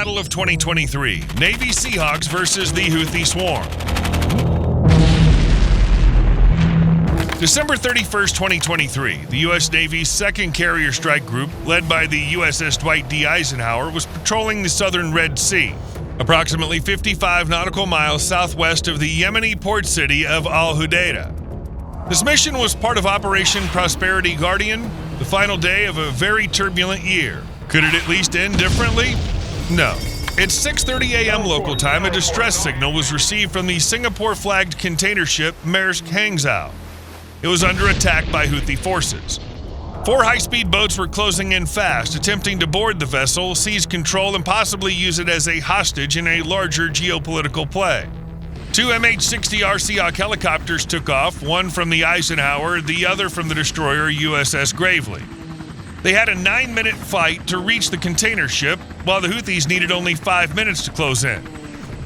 battle of 2023, Navy Seahawks versus the Houthi swarm. December 31st, 2023, the U.S. Navy's 2nd Carrier Strike Group, led by the USS Dwight D. Eisenhower, was patrolling the southern Red Sea, approximately 55 nautical miles southwest of the Yemeni port city of Al-Hudaydah. This mission was part of Operation Prosperity Guardian, the final day of a very turbulent year. Could it at least end differently? No. At 6:30 a.m. local time, a distress signal was received from the Singapore-flagged container ship Maersk Hangzhou. It was under attack by Houthi forces. 4 high-speed boats were closing in fast, attempting to board the vessel, seize control, and possibly use it as a hostage in a larger geopolitical play. 2 MH-60R Seahawk helicopters took off, one from the Eisenhower, the other from the destroyer USS Gravely. They had a 9-minute fight to reach the container ship, while the Houthis needed only 5 minutes to close in.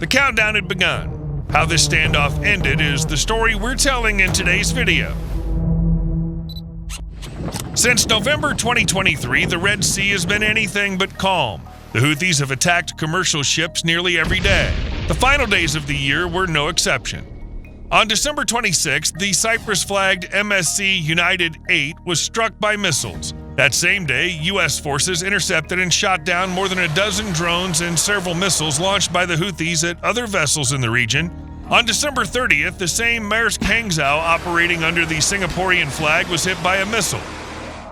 The countdown had begun. How this standoff ended is the story we're telling in today's video. Since November 2023, the Red Sea has been anything but calm. The Houthis have attacked commercial ships nearly every day. The final days of the year were no exception. On December 26th, the Cyprus-flagged MSC United 8 was struck by missiles. That same day, U.S. forces intercepted and shot down more than a dozen drones and several missiles launched by the Houthis at other vessels in the region. On December 30th, the same Maersk Hangzhou operating under the Singaporean flag was hit by a missile.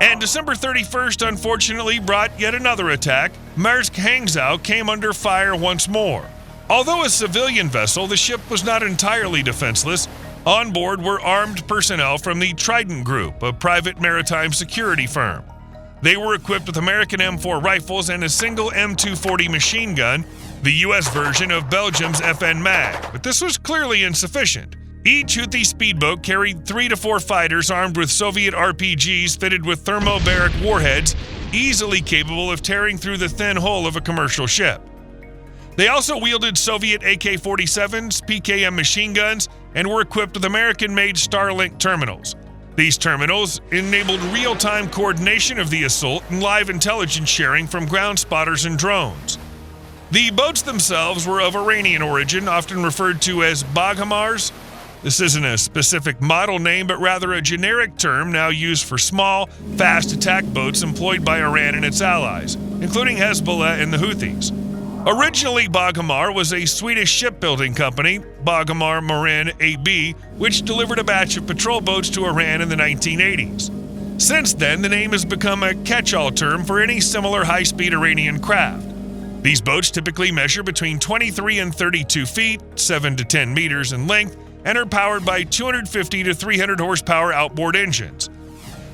And December 31st, unfortunately, brought yet another attack. Maersk Hangzhou came under fire once more. Although a civilian vessel, the ship was not entirely defenseless. On board were armed personnel from the Trident Group, a private maritime security firm. They were equipped with American M4 rifles and a single M240 machine gun, the U.S. version of Belgium's FN Mag, but this was clearly insufficient. Each Houthi speedboat carried 3 to 4 fighters armed with Soviet RPGs fitted with thermobaric warheads, easily capable of tearing through the thin hull of a commercial ship. They also wielded Soviet AK-47s, PKM machine guns, and were equipped with American-made Starlink terminals. These terminals enabled real-time coordination of the assault and live intelligence sharing from ground spotters and drones. The boats themselves were of Iranian origin, often referred to as Baghamars. This isn't a specific model name, but rather a generic term now used for small, fast attack boats employed by Iran and its allies, including Hezbollah and the Houthis. Originally, Baghamar was a Swedish shipbuilding company, Baghamar Marin AB, which delivered a batch of patrol boats to Iran in the 1980s. Since then, the name has become a catch-all term for any similar high-speed Iranian craft. These boats typically measure between 23 and 32 feet, 7 to 10 meters in length, and are powered by 250 to 300 horsepower outboard engines.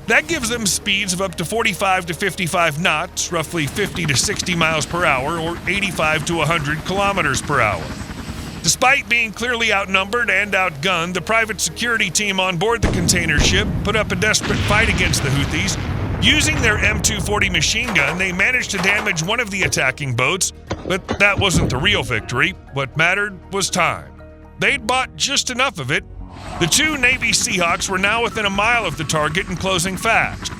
That gives them speeds of up to 45 to 55 knots, roughly 50 to 60 miles per hour, or 85 to 100 kilometers per hour. Despite being clearly outnumbered and outgunned, the private security team on board the container ship put up a desperate fight against the Houthis. Using their M240 machine gun, they managed to damage one of the attacking boats, but that wasn't the real victory. What mattered was time. They'd bought just enough of it. The 2 Navy Seahawks were now within a mile of the target and closing fast.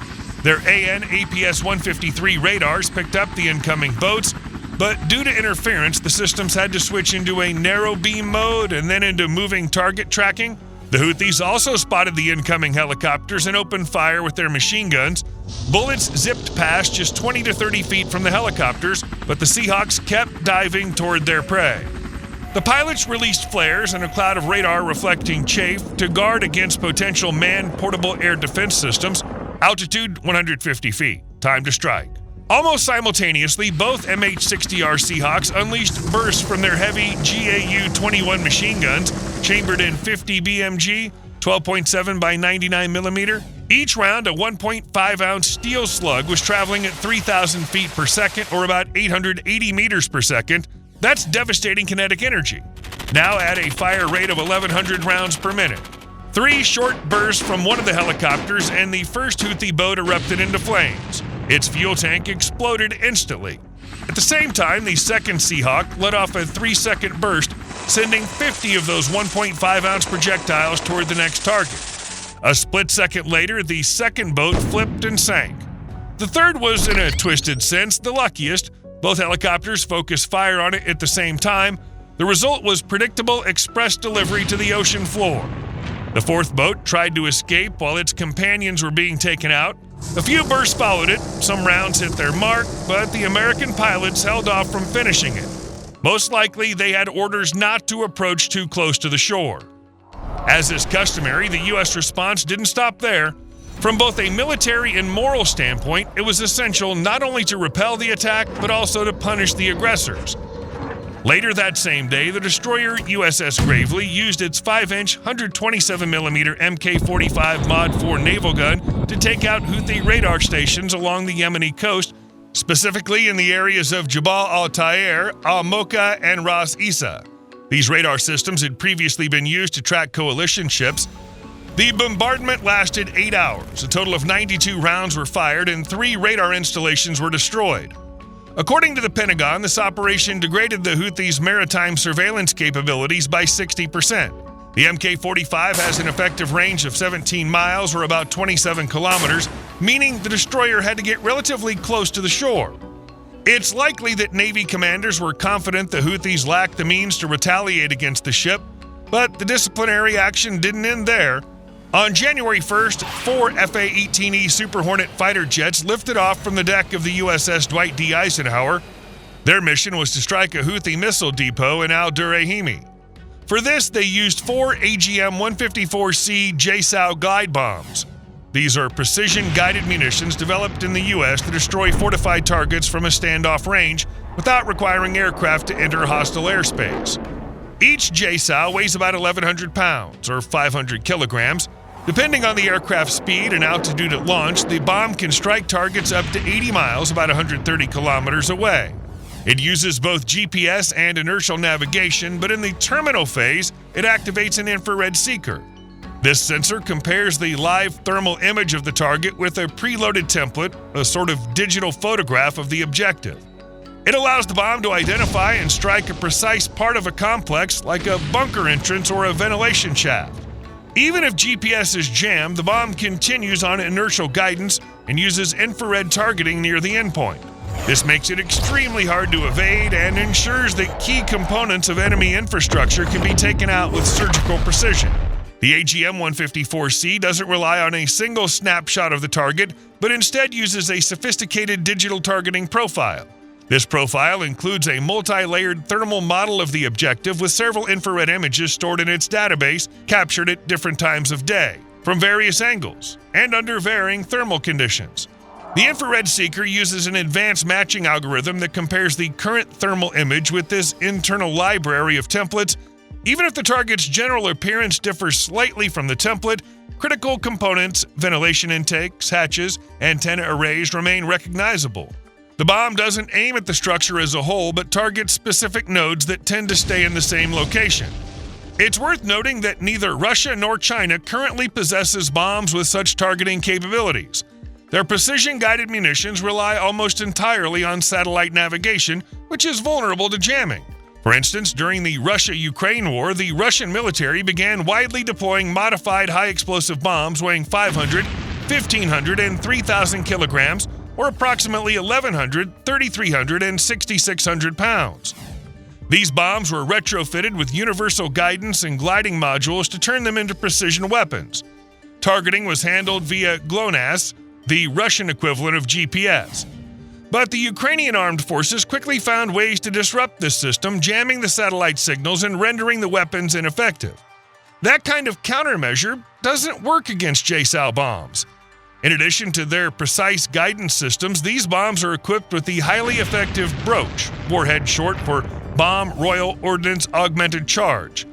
Their AN/APS-153 radars picked up the incoming boats, but due to interference, the systems had to switch into a narrow beam mode and then into moving target tracking. The Houthis also spotted the incoming helicopters and opened fire with their machine guns. Bullets zipped past just 20 to 30 feet from the helicopters, but the Seahawks kept diving toward their prey. The pilots released flares and a cloud of radar reflecting chaff to guard against potential manned portable air defense systems. Altitude 150 feet. Time to strike. Almost simultaneously, both MH-60R Seahawks unleashed bursts from their heavy GAU-21 machine guns, chambered in 50 BMG, 12.7 by 99 millimeter. Each round, a 1.5-ounce steel slug, was traveling at 3,000 feet per second, or about 880 meters per second. That's devastating kinetic energy. Now at a fire rate of 1,100 rounds per minute. 3 short bursts from one of the helicopters, and the first Houthi boat erupted into flames. Its fuel tank exploded instantly. At the same time, the second Seahawk let off a 3-second burst, sending 50 of those 1.5-ounce projectiles toward the next target. A split second later, the second boat flipped and sank. The third was, in a twisted sense, the luckiest. Both helicopters focused fire on it at the same time. The result was predictable express delivery to the ocean floor. The fourth boat tried to escape while its companions were being taken out. A few bursts followed it, some rounds hit their mark, but the American pilots held off from finishing it. Most likely, they had orders not to approach too close to the shore. As is customary, the U.S. response didn't stop there. From both a military and moral standpoint, it was essential not only to repel the attack, but also to punish the aggressors. Later that same day, the destroyer USS Gravely used its 5-inch 127mm Mk-45 Mod 4 naval gun to take out Houthi radar stations along the Yemeni coast, specifically in the areas of Jabal al-Tayr, al-Mocha, and Ras Isa. These radar systems had previously been used to track coalition ships. The bombardment lasted 8 hours. A total of 92 rounds were fired and 3 radar installations were destroyed. According to the Pentagon, this operation degraded the Houthis' maritime surveillance capabilities by 60%. The Mk-45 has an effective range of 17 miles or about 27 kilometers, meaning the destroyer had to get relatively close to the shore. It's likely that Navy commanders were confident the Houthis lacked the means to retaliate against the ship, but the disciplinary action didn't end there. On January 1st, 4 F/A-18E Super Hornet fighter jets lifted off from the deck of the USS Dwight D. Eisenhower. Their mission was to strike a Houthi missile depot in Al-Durayhimi. For this, they used 4 AGM-154C JSOW glide bombs. These are precision-guided munitions developed in the U.S. to destroy fortified targets from a standoff range without requiring aircraft to enter hostile airspace. Each JSOW weighs about 1,100 pounds, or 500 kilograms. Depending on the aircraft's speed and altitude at launch, the bomb can strike targets up to 80 miles, about 130 kilometers away. It uses both GPS and inertial navigation, but in the terminal phase, it activates an infrared seeker. This sensor compares the live thermal image of the target with a preloaded template, a sort of digital photograph of the objective. It allows the bomb to identify and strike a precise part of a complex, like a bunker entrance or a ventilation shaft. Even if GPS is jammed, the bomb continues on inertial guidance and uses infrared targeting near the endpoint. This makes it extremely hard to evade and ensures that key components of enemy infrastructure can be taken out with surgical precision. The AGM-154C doesn't rely on a single snapshot of the target, but instead uses a sophisticated digital targeting profile. This profile includes a multi-layered thermal model of the objective with several infrared images stored in its database, captured at different times of day, from various angles, and under varying thermal conditions. The infrared seeker uses an advanced matching algorithm that compares the current thermal image with this internal library of templates. Even if the target's general appearance differs slightly from the template, critical components, ventilation intakes, hatches, antenna arrays remain recognizable. The bomb doesn't aim at the structure as a whole, but targets specific nodes that tend to stay in the same location. It's worth noting that neither Russia nor China currently possesses bombs with such targeting capabilities. Their precision-guided munitions rely almost entirely on satellite navigation, which is vulnerable to jamming. For instance, during the Russia-Ukraine war, the Russian military began widely deploying modified high-explosive bombs weighing 500, 1,500, and 3,000 kilograms, or approximately 1,100, 3,300, and 6,600 pounds. These bombs were retrofitted with universal guidance and gliding modules to turn them into precision weapons. Targeting was handled via GLONASS, the Russian equivalent of GPS. But the Ukrainian armed forces quickly found ways to disrupt this system, jamming the satellite signals and rendering the weapons ineffective. That kind of countermeasure doesn't work against JSOW bombs. In addition to their precise guidance systems, these bombs are equipped with the highly effective BROACH, warhead short for Bomb Royal Ordnance Augmented Charge.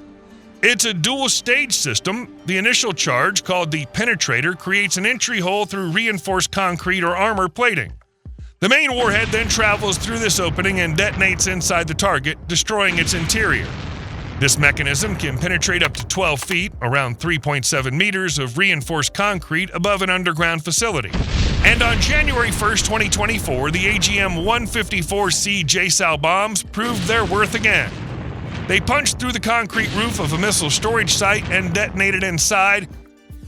It's a dual-stage system. The initial charge, called the penetrator, creates an entry hole through reinforced concrete or armor plating. The main warhead then travels through this opening and detonates inside the target, destroying its interior. This mechanism can penetrate up to 12 feet, around 3.7 meters of reinforced concrete above an underground facility. And on January 1st, 2024, the AGM-154C JSOW bombs proved their worth again. They punched through the concrete roof of a missile storage site and detonated inside.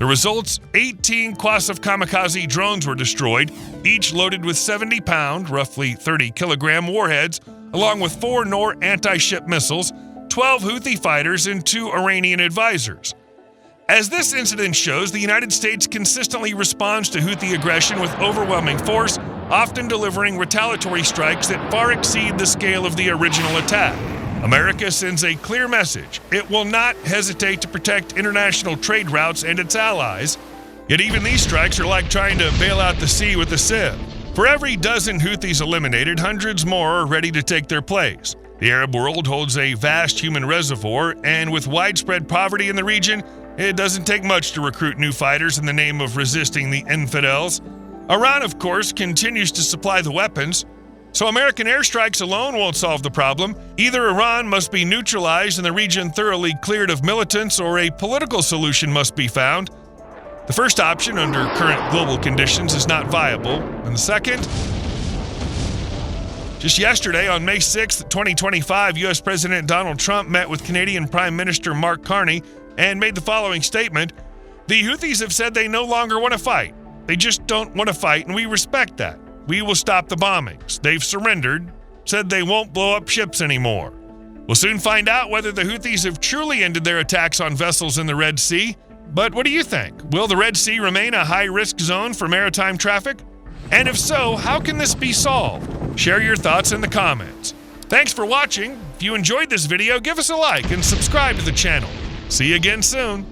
The results, 18 Qasif kamikaze drones were destroyed, each loaded with 70-pound, roughly 30-kilogram warheads, along with 4 Nor anti-ship missiles, 12 Houthi fighters, and 2 Iranian advisors. As this incident shows, the United States consistently responds to Houthi aggression with overwhelming force, often delivering retaliatory strikes that far exceed the scale of the original attack. America sends a clear message. It will not hesitate to protect international trade routes and its allies. Yet even these strikes are like trying to bail out the sea with a sieve. For every dozen Houthis eliminated, hundreds more are ready to take their place. The Arab world holds a vast human reservoir, and with widespread poverty in the region, it doesn't take much to recruit new fighters in the name of resisting the infidels. Iran, of course, continues to supply the weapons. So American airstrikes alone won't solve the problem. Either Iran must be neutralized and the region thoroughly cleared of militants, or a political solution must be found. The first option, under current global conditions, is not viable. And the second? Just yesterday, on May 6, 2025, U.S. President Donald Trump met with Canadian Prime Minister Mark Carney and made the following statement: "The Houthis have said they no longer want to fight. They just don't want to fight, and we respect that. We will stop the bombings. They've surrendered, said they won't blow up ships anymore." We'll soon find out whether the Houthis have truly ended their attacks on vessels in the Red Sea. But what do you think? Will the Red Sea remain a high-risk zone for maritime traffic? And if so, how can this be solved? Share your thoughts in the comments. Thanks for watching. If you enjoyed this video, give us a like and subscribe to the channel. See you again soon.